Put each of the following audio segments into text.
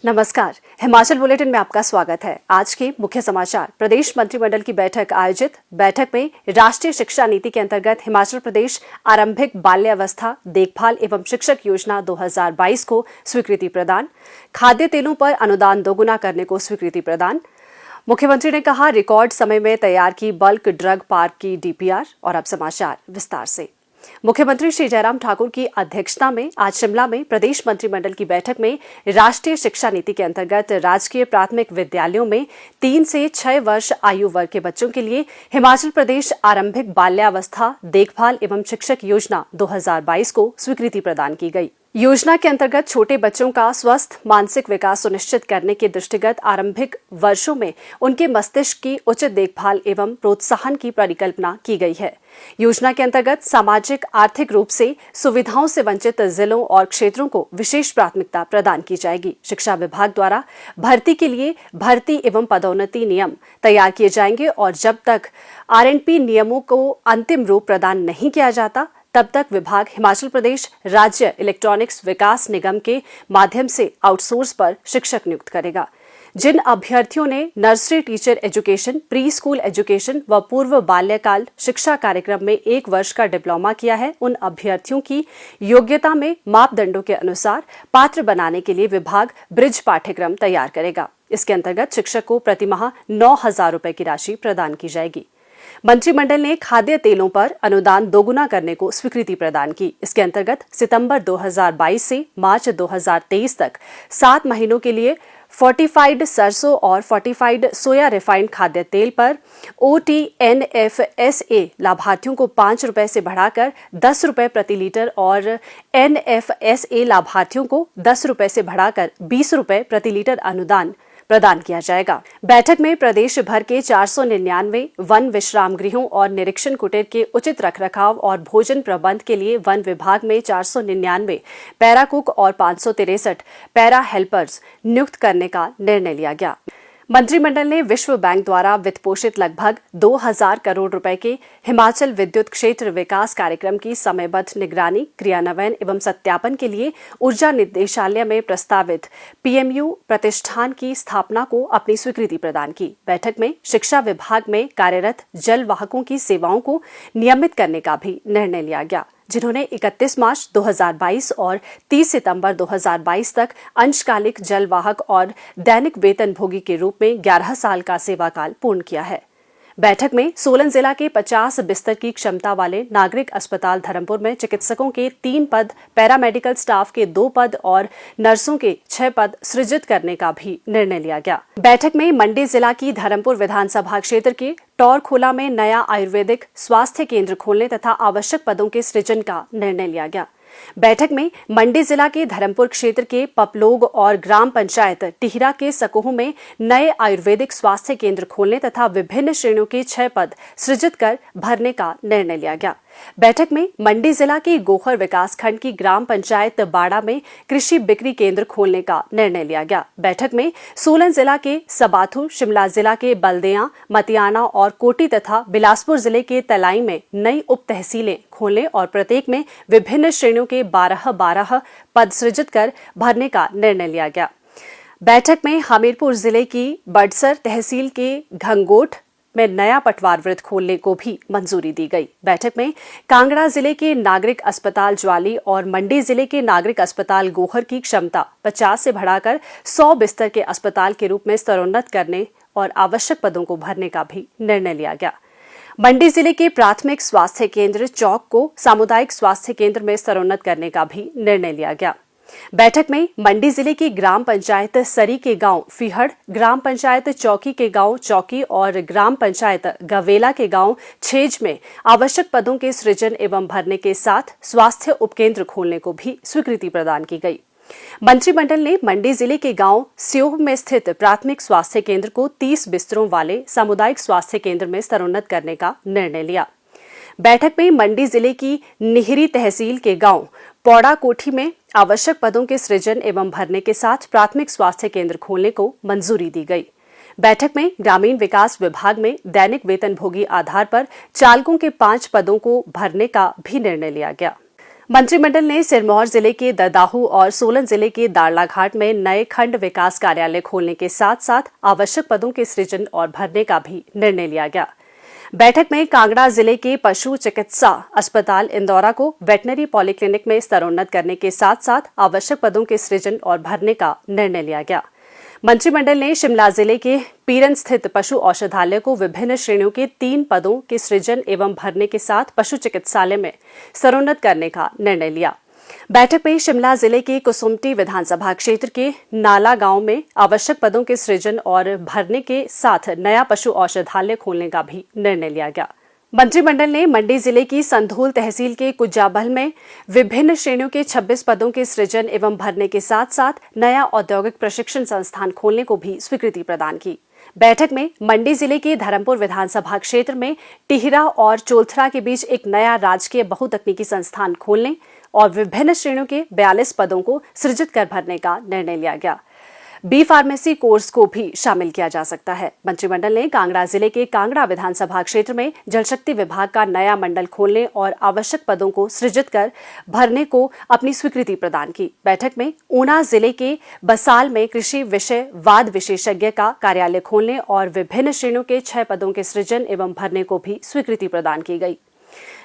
नमस्कार, हिमाचल बुलेटिन में आपका स्वागत है। आज के मुख्य समाचार। प्रदेश मंत्रिमंडल की बैठक आयोजित। बैठक में राष्ट्रीय शिक्षा नीति के अंतर्गत हिमाचल प्रदेश आरंभिक बाल्यावस्था देखभाल एवं शिक्षक योजना 2022 को स्वीकृति प्रदान। खाद्य तेलों पर अनुदान दोगुना करने को स्वीकृति प्रदान। मुख्यमंत्री ने कहा, रिकॉर्ड समय में तैयार की बल्क ड्रग पार्क की डीपीआर। और अब समाचार विस्तार से। मुख्यमंत्री श्री जयराम ठाकुर की अध्यक्षता में आज शिमला में प्रदेश मंत्रिमंडल की बैठक में राष्ट्रीय शिक्षा नीति के अंतर्गत राजकीय प्राथमिक विद्यालयों में 3 से 6 वर्ष आयु वर्ग के बच्चों के लिए हिमाचल प्रदेश आरंभिक बाल्यावस्था देखभाल एवं शिक्षक योजना 2022 को स्वीकृति प्रदान की गई। योजना के अंतर्गत छोटे बच्चों का स्वस्थ मानसिक विकास सुनिश्चित करने के दृष्टिगत आरंभिक वर्षों में उनके मस्तिष्क की उचित देखभाल एवं प्रोत्साहन की परिकल्पना की गई है। योजना के अंतर्गत सामाजिक आर्थिक रूप से सुविधाओं से वंचित जिलों और क्षेत्रों को विशेष प्राथमिकता प्रदान की जाएगी। शिक्षा विभाग द्वारा भर्ती के लिए भर्ती एवं पदोन्नति नियम तैयार किए जाएंगे और जब तक आरएनपी नियमों को अंतिम रूप प्रदान नहीं किया जाता तब तक विभाग हिमाचल प्रदेश राज्य इलेक्ट्रॉनिक्स विकास निगम के माध्यम से आउटसोर्स पर शिक्षक नियुक्त करेगा। जिन अभ्यर्थियों ने nursery teacher education, pre school education व पूर्व बाल्यकाल शिक्षा कार्यक्रम में 1 वर्ष का डिप्लोमा किया है, उन अभ्यर्थियों की योग्यता में मापदंडों के अनुसार पात्र बनाने के लिए विभाग ब्रिज पाठ्यक्रम तैयार करेगा। इसके अंतर्गत शिक्षक को प्रतिमाह 9,000 रुपए की राशि प्रदान की जाएगी। मंत्रिमंडल ने खाद्य तेलों पर अनुदान दोगुना करने को स्वीकृति प्रदान की। इसके अंतर्गत सितंबर 2022 से मार्च 2023 तक 7 महीनों के लिए फोर्टिफाइड सरसों और फोर्टिफाइड सोया रिफाइंड खाद्य तेल पर OTNFSA लाभार्थियों को 5 रुपए से बढ़ाकर 10 रुपए प्रति लीटर और NFSA लाभार्थियों को 10 रुपए से बढ़ाकर 20 रुपए प्रति लीटर अनुदान प्रदान किया जाएगा। बैठक में प्रदेश भर के 499 वन विश्राम गृहों और निरीक्षण कुटीर के उचित रखरखाव और भोजन प्रबंध के लिए वन विभाग में 499 पैरा कुक और 563 पैरा हेल्पर्स नियुक्त करने का निर्णय लिया गया। मंत्रिमंडल ने विश्व बैंक द्वारा वित्त पोषित लगभग 2,000 करोड़ रुपए के हिमाचल विद्युत क्षेत्र विकास कार्यक्रम की समयबद्ध निगरानी, क्रियान्वयन एवं सत्यापन के लिए ऊर्जा निदेशालय में प्रस्तावित PMU प्रतिष्ठान की स्थापना को अपनी स्वीकृति प्रदान की। बैठक में शिक्षा विभाग में कार्यरत जल वाहकों की सेवाओं को नियमित करने का भी निर्णय लिया गया, जिन्होंने 31 मार्च 2022 और 30 सितंबर 2022 तक अंशकालिक जलवाहक और दैनिक वेतनभोगी के रूप में 11 साल का सेवाकाल पूर्ण किया है। बैठक में सोलन जिला के 50 बिस्तर की क्षमता वाले नागरिक अस्पताल धर्मपुर में चिकित्सकों के 3 पद, पैरामेडिकल स्टाफ के 2 पद और नर्सों के 6 पद सृजित करने का भी निर्णय लिया गया। बैठक में मंडी जिला की धर्मपुर विधानसभा क्षेत्र के टौरखोला में नया आयुर्वेदिक स्वास्थ्य केंद्र खोलने तथा आवश्यक पदों के सृजन का निर्णय लिया गया। बैठक में मंडी जिला के धर्मपुर क्षेत्र के पपलोग और ग्राम पंचायत टिहरा के सकोह में नए आयुर्वेदिक स्वास्थ्य केंद्र खोलने तथा विभिन्न श्रेणियों के 6 पद सृजित कर भरने का निर्णय लिया गया। बैठक में मंडी जिला के गोखर विकासखंड की ग्राम पंचायत बाड़ा में कृषि बिक्री केंद्र खोलने का निर्णय लिया गया। बैठक में सोलन जिला के सबाथू, शिमला जिला के बल्देया, मतियाना और कोटी तथा बिलासपुर जिले के तलाई में नई उप तहसीलें खोलने और प्रत्येक में विभिन्न श्रेणियों के 12-12 पद सृजित कर भरने का निर्णय लिया गया। बैठक में हमीरपुर जिले की बड़सर तहसील के घंगोट में नया पटवार वृत्त खोलने को भी मंजूरी दी गई। बैठक में कांगड़ा जिले के नागरिक अस्पताल ज्वाली और मंडी जिले के नागरिक अस्पताल गोहर की क्षमता 50 से बढ़ाकर 100 बिस्तर के अस्पताल के रूप में स्तरोन्नत करने और आवश्यक पदों को भरने का भी निर्णय लिया गया। मंडी जिले के प्राथमिक स्वास्थ्य केंद्र चौक को सामुदायिक स्वास्थ्य केंद्र में स्तरोन्नत करने का भी निर्णय लिया गया। बैठक में मंडी जिले की ग्राम पंचायत सरी के गांव फिहड़, ग्राम पंचायत चौकी के गांव चौकी और ग्राम पंचायत गवेला के गांव छेज में आवश्यक पदों के सृजन एवं भरने के साथ स्वास्थ्य उपकेंद्र खोलने को भी स्वीकृति प्रदान की गई। मंत्रिमंडल ने मंडी जिले के गांव स्योह में स्थित प्राथमिक स्वास्थ्य केंद्र को 30 बिस्तरों वाले सामुदायिक स्वास्थ्य केंद्र में स्तरोन्नत करने का निर्णय लिया। बैठक में मंडी जिले की निहरी तहसील के गांव पौड़ा कोठी में आवश्यक पदों के सृजन एवं भरने के साथ प्राथमिक स्वास्थ्य केंद्र खोलने को मंजूरी दी गई। बैठक में ग्रामीण विकास विभाग में दैनिक वेतनभोगी आधार पर चालकों के 5 पदों को भरने का भी निर्णय लिया गया। मंत्रिमंडल ने सिरमौर जिले के ददाहू और सोलन जिले के दाड़लाघाट में नए खंड विकास कार्यालय खोलने के साथ साथ आवश्यक पदों के सृजन और भरने का भी निर्णय लिया गया। बैठक में कांगड़ा जिले के पशु चिकित्सा अस्पताल इंदौरा को वेटनरी पॉलीक्लिनिक में स्तरोन्नत करने के साथ साथ आवश्यक पदों के सृजन और भरने का निर्णय लिया गया। मंत्रिमंडल ने शिमला जिले के पीरन स्थित पशु औषधालय को विभिन्न श्रेणियों के 3 पदों के सृजन एवं भरने के साथ पशु चिकित्सालय में स्तरोन्नत करने का निर्णय लिया। बैठक में शिमला जिले के कुसुम्पटी विधानसभा क्षेत्र के नाला गांव में आवश्यक पदों के सृजन और भरने के साथ नया पशु औषधालय खोलने का भी निर्णय लिया गया। मंत्रिमंडल ने मंडी जिले की संधोल तहसील के कुजाबल में विभिन्न श्रेणियों के 26 पदों के सृजन एवं भरने के साथ साथ नया औद्योगिक प्रशिक्षण संस्थान खोलने को भी स्वीकृति प्रदान की। बैठक में मंडी जिले के धर्मपुर विधानसभा क्षेत्र में टिहरा और चोलथरा के बीच एक नया राजकीय बहुतकनीकी संस्थान खोलने और विभिन्न श्रेणियों के 42 पदों को सृजित कर भरने का निर्णय लिया गया। बी फार्मेसी कोर्स को भी शामिल किया जा सकता है। मंत्रिमंडल ने कांगड़ा जिले के कांगड़ा विधानसभा क्षेत्र में जल शक्ति विभाग का नया मंडल खोलने और आवश्यक पदों को सृजित कर भरने को अपनी स्वीकृति प्रदान की। बैठक में ऊना जिले के बसाल में कृषि विषय वाद विशेषज्ञ का कार्यालय खोलने और विभिन्न श्रेणियों के 6 पदों के सृजन एवं भरने को भी स्वीकृति प्रदान की गई।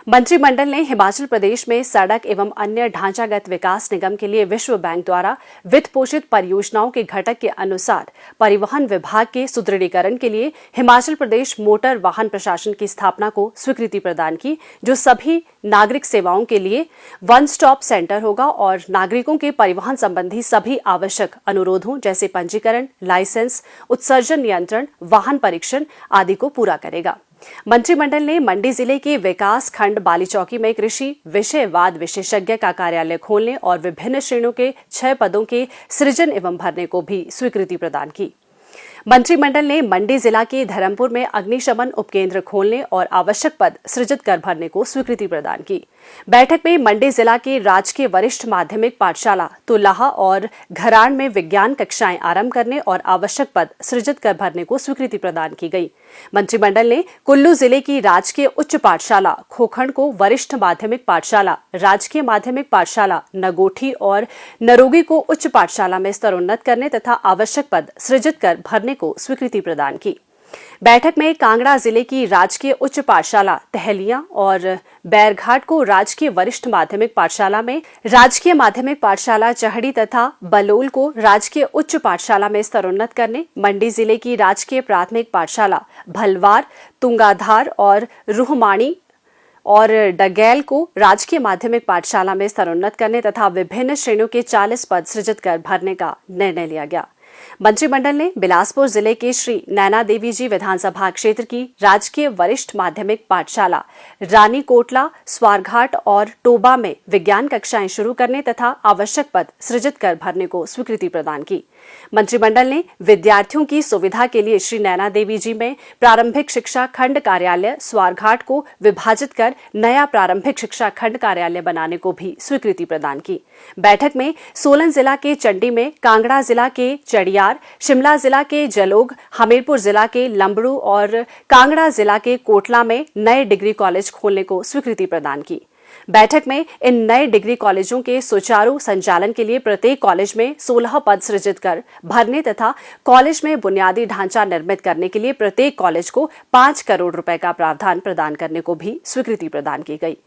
मंत्रिमंडल ने हिमाचल प्रदेश में सड़क एवं अन्य ढांचागत विकास निगम के लिए विश्व बैंक द्वारा वित्त पोषित परियोजनाओं के घटक के अनुसार परिवहन विभाग के सुदृढ़ीकरण के लिए हिमाचल प्रदेश मोटर वाहन प्रशासन की स्थापना को स्वीकृति प्रदान की, जो सभी नागरिक सेवाओं के लिए वन स्टॉप सेंटर होगा और नागरिकों के परिवहन संबंधी सभी आवश्यक अनुरोधों जैसे पंजीकरण, लाइसेंस, उत्सर्जन नियंत्रण, वाहन परीक्षण आदि को पूरा करेगा। मंत्रिमंडल ने मंडी जिले के विकास खंड बालीचौकी में कृषि विषय वाद विशेषज्ञ का कार्यालय खोलने और विभिन्न श्रेणियों के 6 पदों के सृजन एवं भरने को भी स्वीकृति प्रदान की। मंत्रिमंडल ने मंडी जिला के धर्मपुर में अग्निशमन उपकेंद्र खोलने और आवश्यक पद सृजित कर भरने को स्वीकृति प्रदान की। बैठक में मंडी जिला के राजकीय वरिष्ठ माध्यमिक पाठशाला तुलाहा और घराण में विज्ञान कक्षाएं आरंभ करने और आवश्यक पद सृजित कर भरने को स्वीकृति प्रदान की गई। मंत्रिमंडल ने कुल्लू जिले की राजकीय उच्च पाठशाला खोखंड को वरिष्ठ माध्यमिक पाठशाला, राजकीय माध्यमिक पाठशाला नगोठी और नरोगी को उच्च पाठशाला में स्तरोन्नत करने तथा आवश्यक पद सृजित कर भरने को स्वीकृति प्रदान की। बैठक में कांगड़ा जिले की राजकीय उच्च पाठशाला टहलियां और बैरघाट को राजकीय वरिष्ठ माध्यमिक पाठशाला में, राजकीय माध्यमिक पाठशाला चहड़ी तथा बलोल को राजकीय उच्च पाठशाला में स्तरोन्नत करने, मंडी जिले की राजकीय प्राथमिक पाठशाला भलवार, तुंगाधार और रुहमाणी और डगैल को राजकीय माध्यमिक पाठशाला में स्तरोन्नत करने तथा विभिन्न श्रेणियों के 40 पद सृजित कर भरने का निर्णय लिया गया। मंत्रिमंडल ने बिलासपुर जिले के श्री नैना देवी जी विधानसभा क्षेत्र की राजकीय वरिष्ठ माध्यमिक पाठशाला रानी कोटला, स्वारघाट और टोबा में विज्ञान कक्षाएं शुरू करने तथा आवश्यक पद सृजित कर भरने को स्वीकृति प्रदान की। मंत्रिमंडल ने विद्यार्थियों की सुविधा के लिए श्री नैना देवी जी में प्रारंभिक शिक्षा खंड कार्यालय स्वारघाट को विभाजित कर नया प्रारंभिक शिक्षा खंड कार्यालय बनाने को भी स्वीकृति प्रदान की। बैठक में सोलन जिला के चंडी में, कांगड़ा जिला के चड़ियार, शिमला जिला के जलोग, हमीरपुर जिला के लंबड़ू और कांगड़ा जिला के कोटला में नए डिग्री कॉलेज खोलने को स्वीकृति प्रदान की। बैठक में इन नए डिग्री कॉलेजों के सुचारू संचालन के लिए प्रत्येक कॉलेज में 16 पद सृजित कर भरने तथा कॉलेज में बुनियादी ढांचा निर्मित करने के लिए प्रत्येक कॉलेज को 5 करोड़ रुपए का प्रावधान प्रदान करने को भी स्वीकृति प्रदान की गई।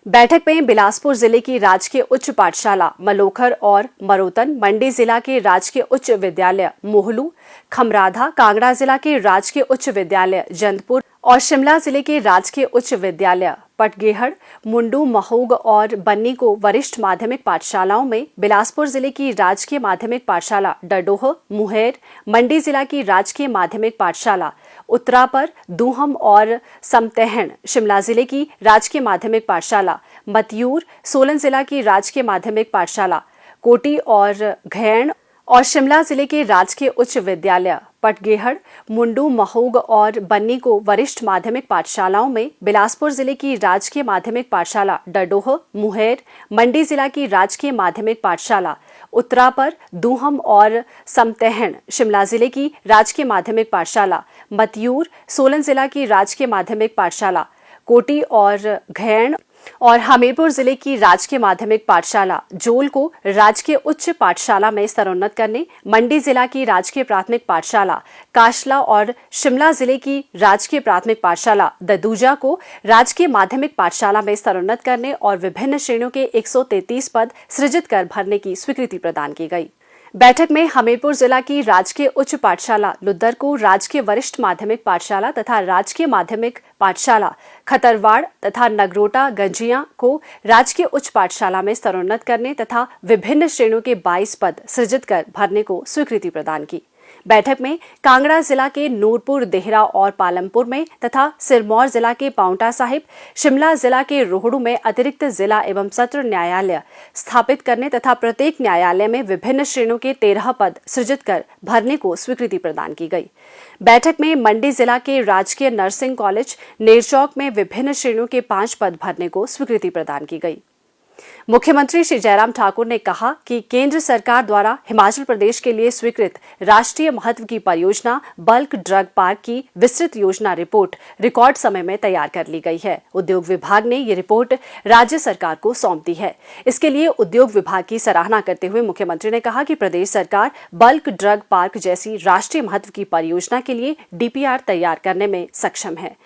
बैठक में बिलासपुर जिले की राजकीय उच्च पाठशाला मलोखर और मरोतन, मंडी जिला के राजकीय उच्च विद्यालय मोहलू, खमराधा, कांगड़ा जिला के राजकीय उच्च विद्यालय जंतपुर और शिमला जिले के राजकीय उच्च विद्यालय पटगेहड़, मुंडू, महूग और बन्नी को वरिष्ठ माध्यमिक पाठशालाओं में, बिलासपुर जिले की राजकीय माध्यमिक पाठशाला डडोह, मुहेर, मंडी जिला की राजकीय माध्यमिक पाठशाला उत्तरापर, दूहम और समतेहण, शिमला जिले की राजकीय माध्यमिक पाठशाला मतियूर, सोलन जिला की राजकीय माध्यमिक पाठशाला कोटी और घैण और शिमला जिले के राजकीय उच्च विद्यालय पटगेहड़, मुंडू, महूग और बन्नी को वरिष्ठ माध्यमिक पाठशालाओं में, बिलासपुर जिले की राजकीय माध्यमिक पाठशाला डडोह, मुहेर, मंडी जिला की राजकीय माध्यमिक पाठशाला उत्तरापर, दूहम और समतेहण, शिमला जिले की राजकीय माध्यमिक पाठशाला मतियूर, सोलन जिला की राजकीय माध्यमिक पाठशाला कोटी और घैण और हमीरपुर जिले की राजकीय माध्यमिक पाठशाला जोल को राजकीय उच्च पाठशाला में स्तरोन्नत करने, मंडी जिला की राजकीय प्राथमिक पाठशाला काशला और शिमला जिले की राजकीय प्राथमिक पाठशाला ददूजा को राजकीय माध्यमिक पाठशाला में स्तरोन्नत करने और विभिन्न श्रेणियों के 133 पद सृजित कर भरने की स्वीकृति प्रदान की गई। बैठक में हमीरपुर जिला की राजकीय उच्च पाठशाला लुद्दर को राजकीय वरिष्ठ माध्यमिक पाठशाला तथा राजकीय माध्यमिक पाठशाला खतरवाड़ तथा नगरोटा गंजिया को राजकीय उच्च पाठशाला में स्तरोन्नत करने तथा विभिन्न श्रेणियों के 22 पद सृजित कर भरने को स्वीकृति प्रदान की। बैठक में कांगड़ा जिला के नूरपुर, देहरा और पालमपुर में तथा सिरमौर जिला के पांवटा साहिब, शिमला जिला के रोहड़ू में अतिरिक्त जिला एवं सत्र न्यायालय स्थापित करने तथा प्रत्येक न्यायालय में विभिन्न श्रेणियों के 13 पद सृजित कर भरने को स्वीकृति प्रदान की गई। बैठक में मंडी जिला के राजकीय नर्सिंग कॉलेज नेरचौक में विभिन्न श्रेणियों के 5 पद भरने को स्वीकृति प्रदान की गई। मुख्यमंत्री श्री जयराम ठाकुर ने कहा कि केंद्र सरकार द्वारा हिमाचल प्रदेश के लिए स्वीकृत राष्ट्रीय महत्व की परियोजना बल्क ड्रग पार्क की विस्तृत योजना रिपोर्ट रिकॉर्ड समय में तैयार कर ली गई है। उद्योग विभाग ने ये रिपोर्ट राज्य सरकार को सौंप दी है। इसके लिए उद्योग विभाग की सराहना करते हुए मुख्यमंत्री ने कहा कि प्रदेश सरकार बल्क ड्रग पार्क जैसी राष्ट्रीय महत्व की परियोजना के लिए डीपीआर तैयार करने में सक्षम है।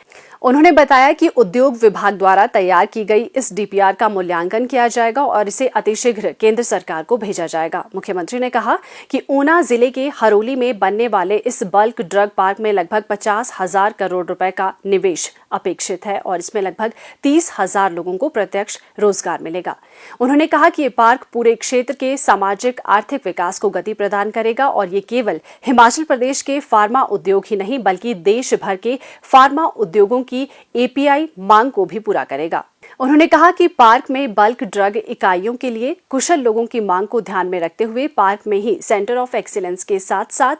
उन्होंने बताया कि उद्योग विभाग द्वारा तैयार की गई इस डीपीआर का मूल्यांकन किया जाएगा और इसे अतिशीघ्र केंद्र सरकार को भेजा जाएगा। मुख्यमंत्री ने कहा कि ऊना जिले के हरोली में बनने वाले इस बल्क ड्रग पार्क में लगभग 50,000 करोड़ रुपए का निवेश अपेक्षित है और इसमें लगभग 30,000 लोगों को प्रत्यक्ष रोजगार मिलेगा। उन्होंने कहा कि ये पार्क पूरे क्षेत्र के सामाजिक आर्थिक विकास को गति प्रदान करेगा और ये केवल हिमाचल प्रदेश के फार्मा उद्योग ही नहीं बल्कि देश भर के फार्मा उद्योगों की एपीआई मांग को भी पूरा करेगा। उन्होंने कहा कि पार्क में बल्क ड्रग इकाइयों के लिए कुशल लोगों की मांग को ध्यान में रखते हुए पार्क में ही सेंटर ऑफ एक्सीलेंस के साथ साथ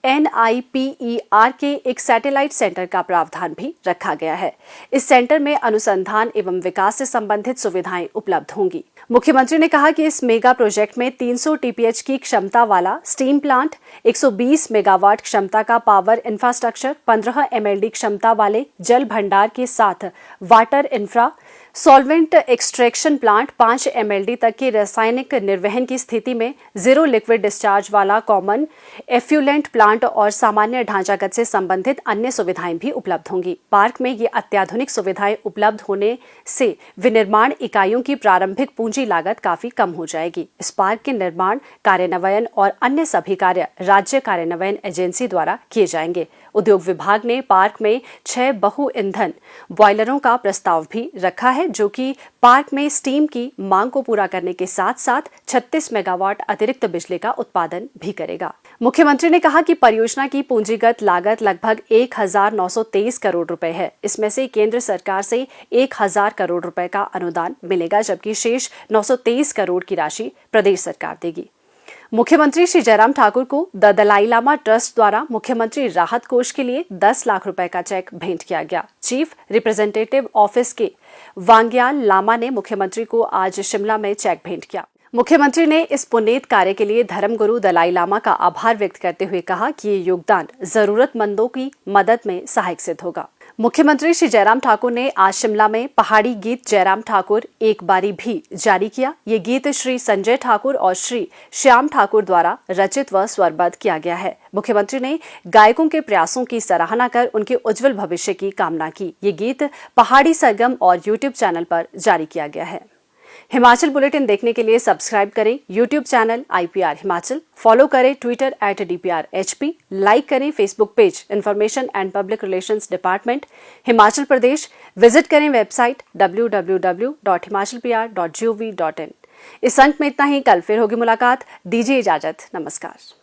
NIPER के एक सैटेलाइट सेंटर का प्रावधान भी रखा गया है। इस सेंटर में अनुसंधान एवं विकास से संबंधित सुविधाएं उपलब्ध होंगी। मुख्यमंत्री ने कहा कि इस मेगा प्रोजेक्ट में 300 TPH की क्षमता वाला स्टीम प्लांट, 120 मेगावाट क्षमता का पावर इंफ्रास्ट्रक्चर, 15 MLD क्षमता वाले जल भंडार के साथ water infra, solvent extraction plant, 5 MLD तक की रासायनिक निर्वहन की स्थिति में जीरो लिक्विड डिस्चार्ज वाला कॉमन एफ्यूलेंट प्लांट और सामान्य ढांचागत से संबंधित अन्य सुविधाएं भी उपलब्ध होंगी। पार्क में ये अत्याधुनिक सुविधाएं उपलब्ध होने से विनिर्माण इकाइयों की प्रारंभिक पूंजी लागत काफी कम हो जाएगी। इस पार्क के निर्माण, कार्यान्वयन और अन्य सभी कार्य राज्य कार्यान्वयन एजेंसी द्वारा किए जाएंगे। उद्योग विभाग ने पार्क में 6 बहु ईंधन बॉयलरों का प्रस्ताव भी रखा है जो कि पार्क में स्टीम की मांग को पूरा करने के साथ साथ 36 मेगावाट अतिरिक्त बिजली का उत्पादन भी करेगा। मुख्यमंत्री ने कहा कि परियोजना की पूंजीगत लागत लगभग 1,923 करोड़ रुपए है। इसमें से केंद्र सरकार से 1,000 करोड़ रुपए का अनुदान मिलेगा जबकि शेष 923 करोड़ की राशि प्रदेश सरकार देगी। मुख्यमंत्री श्री जयराम ठाकुर को द दलाई लामा ट्रस्ट द्वारा मुख्यमंत्री राहत कोष के लिए 10 लाख रुपए का चेक भेंट किया गया। चीफ रिप्रेजेंटेटिव ऑफिस के वांग्याल लामा ने मुख्यमंत्री को आज शिमला में चेक भेंट किया। मुख्यमंत्री ने इस पुनीत कार्य के लिए धर्मगुरु दलाई लामा का आभार व्यक्त करते हुए कहा कि ये योगदान जरूरतमंदों की मदद में सहायक सिद्ध होगा। मुख्यमंत्री श्री जयराम ठाकुर ने आज शिमला में पहाड़ी गीत जयराम ठाकुर एक बारी भी जारी किया। ये गीत श्री संजय ठाकुर और श्री श्याम ठाकुर द्वारा रचित व स्वरबद्ध किया गया है। मुख्यमंत्री ने गायकों के प्रयासों की सराहना कर उनके उज्जवल भविष्य की कामना की। ये गीत पहाड़ी सरगम और YouTube चैनल पर जारी किया गया है। हिमाचल बुलेटिन देखने के लिए सब्सक्राइब करें YouTube channel IPR Himachal, follow करें Twitter @DPRHP, लाइक करें Facebook page information and public relations department Himachal Pradesh, visit करें वेबसाइट www.himachalpr.gov.in। इस अंक में इतना ही। कल फिर होगी मुलाकात। दीजिए इजाजत। नमस्कार।